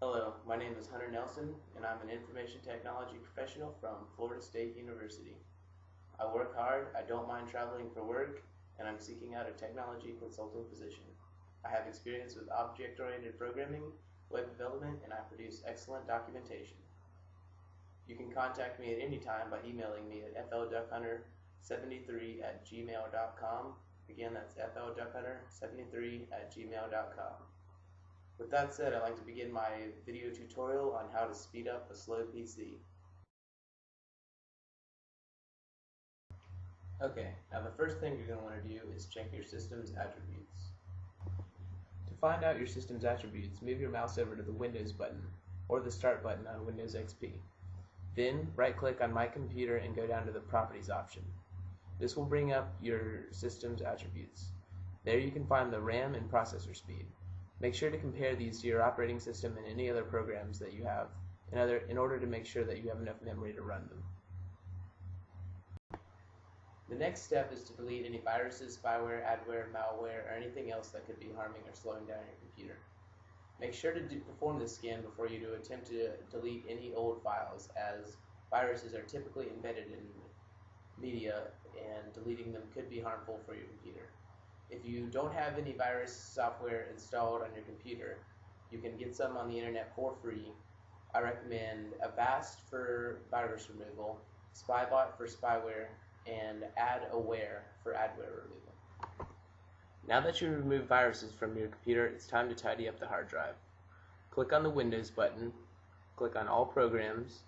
Hello, my name is Hunter Nelson, and I'm an information technology professional from Florida State University. I work hard, I don't mind traveling for work, and I'm seeking out a technology consulting position. I have experience with object-oriented programming, web development, and I produce excellent documentation. You can contact me at any time by emailing me at flduckhunter73@gmail.com. Again, that's flduckhunter73@gmail.com. With that said, I'd like to begin my video tutorial on how to speed up a slow PC. Okay, now the first thing you're going to want to do is check your system's attributes. To find out your system's attributes, move your mouse over to the Windows button, or the Start button on Windows XP. Then, right-click on My Computer and go down to the Properties option. This will bring up your system's attributes. There you can find the RAM and processor speed. Make sure to compare these to your operating system and any other programs that you have in order to make sure that you have enough memory to run them. The next step is to delete any viruses, spyware, adware, malware, or anything else that could be harming or slowing down your computer. Make sure to perform this scan before you do attempt to delete any old files, as viruses are typically embedded in media and deleting them could be harmful for your computer. If you don't have any virus software installed on your computer, you can get some on the internet for free. I recommend Avast for virus removal, Spybot for spyware, and AdAware for adware removal. Now that you've removed viruses from your computer, it's time to tidy up the hard drive. Click on the Windows button, click on All Programs,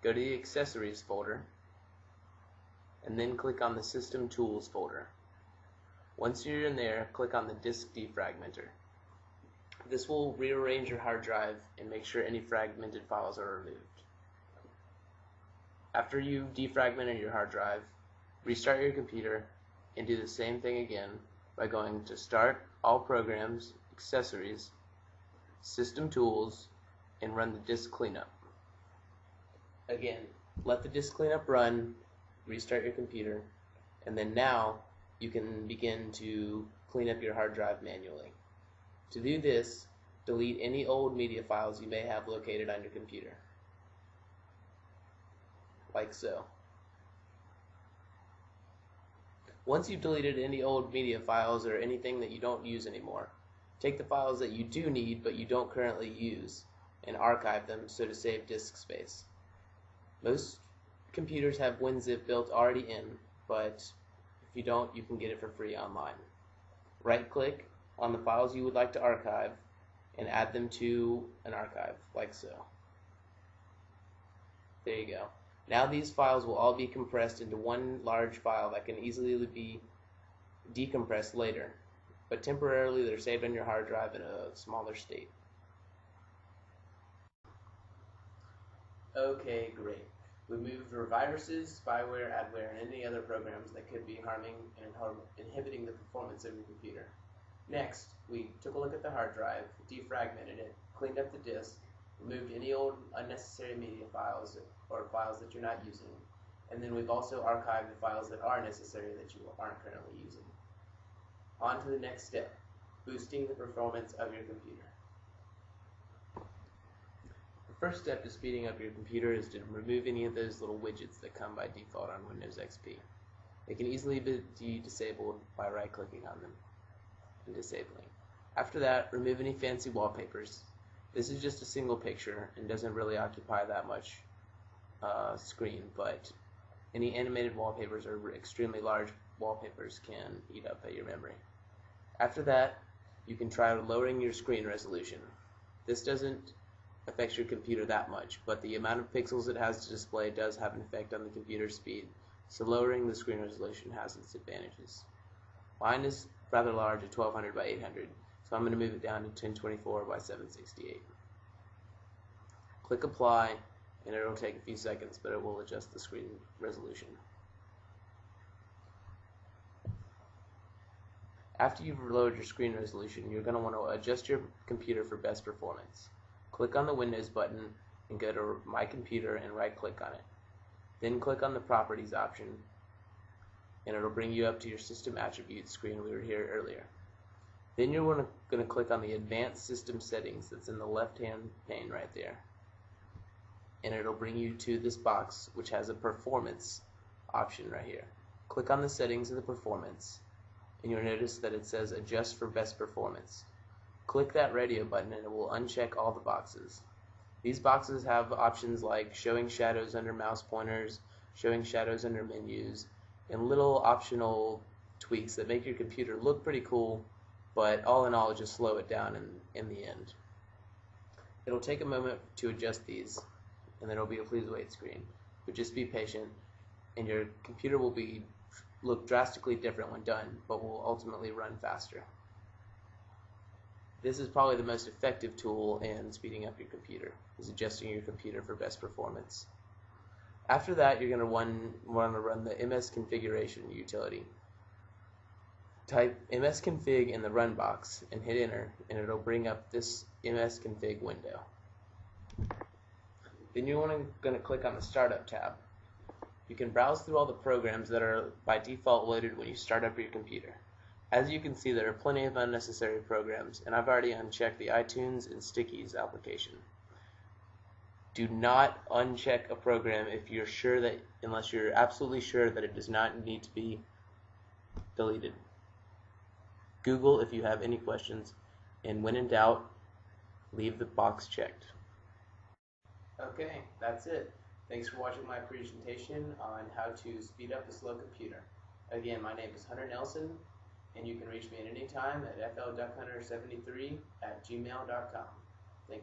go to the Accessories folder, and then click on the System Tools folder. Once you're in there, click on the Disk Defragmenter. This will rearrange your hard drive and make sure any fragmented files are removed. After you've defragmented your hard drive, restart your computer and do the same thing again by going to Start, All Programs, Accessories, System Tools, and run the disk cleanup. Again, let the disk cleanup run, restart your computer, and then now you can begin to clean up your hard drive manually. To do this, delete any old media files you may have located on your computer, like so. Once you've deleted any old media files or anything that you don't use anymore, take the files that you do need but you don't currently use and archive them so to save disk space. Most computers have WinZip built already in, but if you don't, you can get it for free online. Right-click on the files you would like to archive and add them to an archive, like so. There you go. Now these files will all be compressed into one large file that can easily be decompressed later, but temporarily they're saved on your hard drive in a smaller state. Okay, great. We moved for viruses, spyware, adware, and any other programs that could be harming and inhibiting the performance of your computer. Next, we took a look at the hard drive, defragmented it, cleaned up the disk, removed any old unnecessary media files or files that you're not using, and then we've also archived the files that are necessary that you aren't currently using. On to the next step, boosting the performance of your computer. The first step to speeding up your computer is to remove any of those little widgets that come by default on Windows XP. They can easily be disabled by right-clicking on them and disabling. After that, remove any fancy wallpapers. This is just a single picture and doesn't really occupy that much screen, but any animated wallpapers or extremely large wallpapers can eat up at your memory. After that, you can try lowering your screen resolution. This doesn't affect your computer that much, but the amount of pixels it has to display does have an effect on the computer's speed, so lowering the screen resolution has its advantages. Mine is rather large at 1200 by 800, so I'm going to move it down to 1024 by 768. Click Apply, and it will take a few seconds, but it will adjust the screen resolution. After you've lowered your screen resolution, you're going to want to adjust your computer for best performance. Click on the Windows button and go to My Computer and right-click on it. Then click on the Properties option, and it'll bring you up to your System Attributes screen we were here earlier. Then you're going to click on the Advanced System Settings that's in the left-hand pane right there. And it'll bring you to this box which has a Performance option right here. Click on the settings of the performance and you'll notice that it says Adjust for Best Performance. Click that radio button and it will uncheck all the boxes. These boxes have options like showing shadows under mouse pointers, showing shadows under menus, and little optional tweaks that make your computer look pretty cool, but all in all just slow it down in the end. It'll take a moment to adjust these, and then it'll be a please wait screen. But just be patient, and your computer will look drastically different when done, but will ultimately run faster. This is probably the most effective tool in speeding up your computer, is adjusting your computer for best performance. After that, you're going to want to run the MS configuration utility. Type msconfig in the run box and hit enter, and it'll bring up this msconfig window. Then you're going to click on the Startup tab. You can browse through all the programs that are by default loaded when you start up your computer. As you can see, there are plenty of unnecessary programs, and I've already unchecked the iTunes and Stickies application. Do not uncheck a program unless you're absolutely sure that it does not need to be deleted. Google if you have any questions, and when in doubt, leave the box checked. Okay, that's it. Thanks for watching my presentation on how to speed up a slow computer. Again, my name is Hunter Nelson, and you can reach me at any time at flduckhunter73@gmail.com.